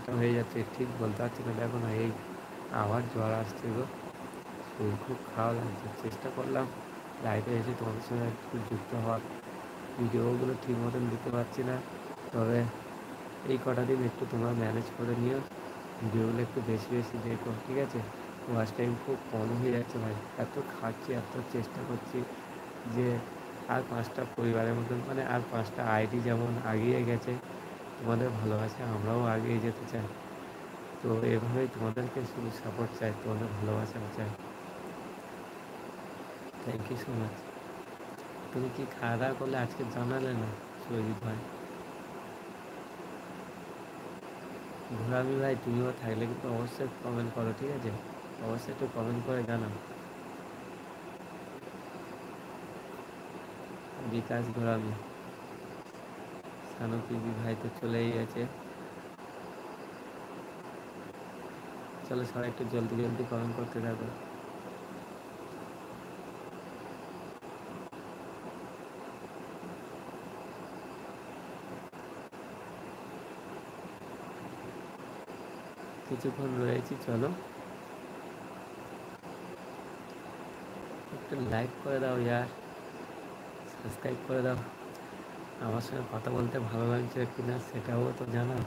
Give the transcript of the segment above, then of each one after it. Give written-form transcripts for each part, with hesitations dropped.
5টা হয়ে যাচ্ছে, ঠিক বলতে পারছি না। দেখো না, এই আবার জ্বর আসছে গো, শরীর খুব খারাপ লাগছে। চেষ্টা করলাম লাইভে এসে তোমাদের সঙ্গে একটু যুক্ত হওয়ার, ভিডিওগুলো ঠিক মতন দিতে পারছি না। তবে এই কটা দিন একটু তোমরা ম্যানেজ করে নিও, ভিডিওগুলো একটু বেশি বেশি দেখো, ঠিক আছে? ওয়াচ টাইম খুব কম হয়ে যাচ্ছে ভাই, এত খাচ্ছি, এত চেষ্টা করছি যে আর 5টা পরিবারের মতন, মানে আর 5টা আইডি যেমন এগিয়ে গেছে, তোমাদের ভালোবাসা আমরাও এগিয়ে যেতে চাই। তো এভাবেই তোমাদেরকে শুধু সাপোর্ট চাই, তোমাদের ভালোবাসা চাই। Thank you so much. তুমি কি খাওয়া দাওয়া করলে আজকে জানালে না সৌজিৎ ভাই? ঘোরামি ভাই, তুমিও থাকলে কিন্তু অবশ্যই কমেন্ট করো, ঠিক আছে? অবশ্যই একটু কমেন্ট করে জানাও। বিকাশ ঘোরামি, সানু পিবি ভাই তো চলেই গেছে। চলো সবাই একটু জলদি জলদি কমেন্ট করতে থাকো। কিছুক্ষণ রয়েছি, চলো একটু লাইক করে দাও ইয়ার, সাবস্ক্রাইব করে দাও। আমার সঙ্গে কথা বলতে ভালো লাগছে কিনা সেটাও তো জানাও।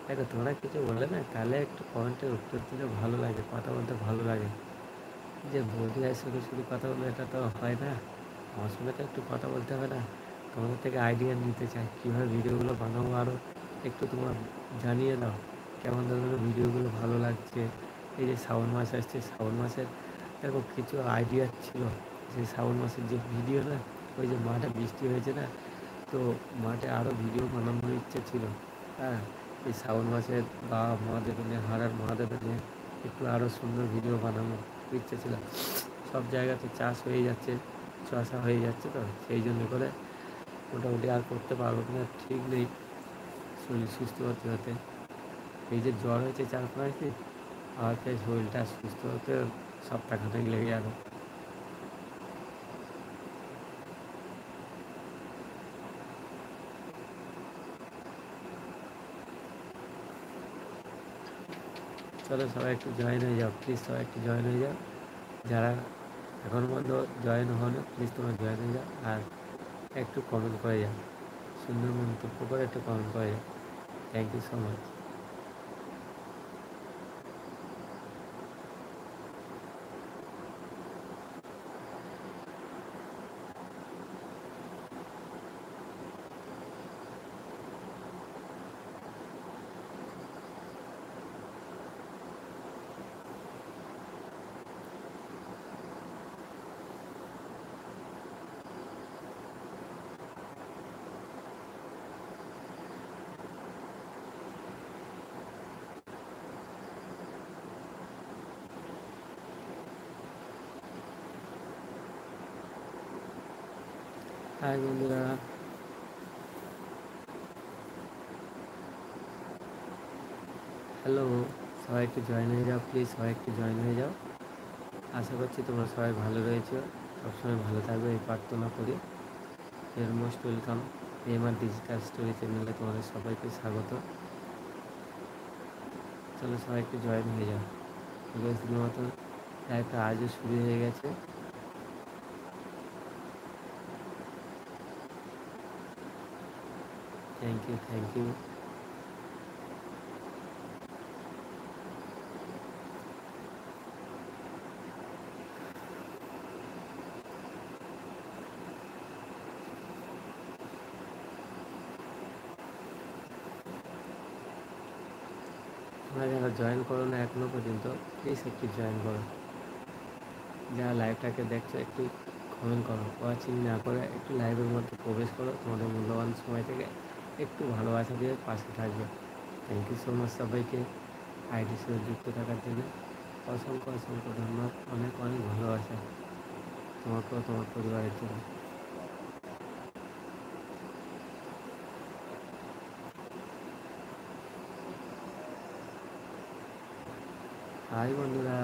দেখো, তোমরা কিছু বললে না, তাহলে একটু কমেন্টের উত্তর দিলে ভালো লাগে, কথা বলতে ভালো লাগে। যে বৌদি ভাইয়ের সঙ্গে শুধু কথা বলবো এটা তো হয় না, আমার সঙ্গে তো একটু কথা বলতে হবে না? তোমাদের থেকে আইডিয়া নিতে চাই কীভাবে ভিডিওগুলো বানাবো, আরও একটু তোমার জানিয়ে দাও কেমন ধরনের ভিডিওগুলো ভালো লাগছে। এই যে শ্রাবণ মাস আসছে, শ্রাবণ মাসের দেখো কিছু আইডিয়া ছিল, সেই শ্রাবণ মাসের যে ভিডিও না, ওই যে মাঠে বৃষ্টি হয়েছে না, তো মাঠে আরও ভিডিও বানানোর ইচ্ছে ছিল। হ্যাঁ, এই শ্রাবণ মাসের বা মহাদেবের নিয়ে, হারার মহাদেবের নিয়ে একটু আরও সুন্দর ভিডিও বানানোর ইচ্ছে ছিল। সব জায়গাতে চাষ হয়ে যাচ্ছে, চষা হয়ে যাচ্ছে, তো সেই জন্য করে মোটামুটি আর করতে পারবো কিনা ঠিক নেই, শরীর সুস্থ হতে হতে। এই যে জ্বর হয়েছে 4-5 দিন, আর তাই শরীরটা সুস্থ হতে সপ্তাহখানেক লেগে যাবে। চলো সবাই একটু জয়েন হয়ে যাও, প্লিজ সবাই একটু জয়েন হয়ে যাও। যারা এখনও পর্যন্ত জয়েন হলো, প্লিজ তোমরা জয়েন হয়ে যাও, আর একটু কমেন্ট করে যাও, সুন্দর মন্তব্য করে একটু কমেন্ট করে যাও। Thank you so much. Hi বন্ধুরা, হ্যালো, সবাই একটু জয়েন হয়ে যাও, প্লিজ সবাই একটু জয়েন হয়ে যাও। আশা করছি তোমরা সবাই ভালো রয়েছো, সবসময় ভালো থাকবে এই প্রার্থনা করি। এর most welcome MR digital story চ্যানেলে তোমাদের সবাইকে স্বাগত। চলো সবাই একটু জয়েন হয়ে যাও। বেশ দিনের মতো লাইভটা আজও শুরু হয়ে গেছে। Thank you, thank you. তোমরা যারা জয়েন করো না এখনও পর্যন্ত, প্লিজ একটু জয়েন করো। যারা লাইভটাকে দেখছো একটু কমেন্ট করো, ওয়াচিং না করে একটু লাইভের মধ্যে প্রবেশ করো, তোমাদের মূল্যবান সময় থেকে একটু ভালোবাসা দিয়ে পাশে থাকবে। থ্যাংক ইউ সো মাচ সবাইকে আইডির সাথে যুক্ত থাকার জন্য। অসংখ্য অসংখ্য ধন্যবাদ, অনেক অনেক ভালোবাসা তোমাকেও, তোমার পরিবারের জন্য। হাই বন্ধুরা।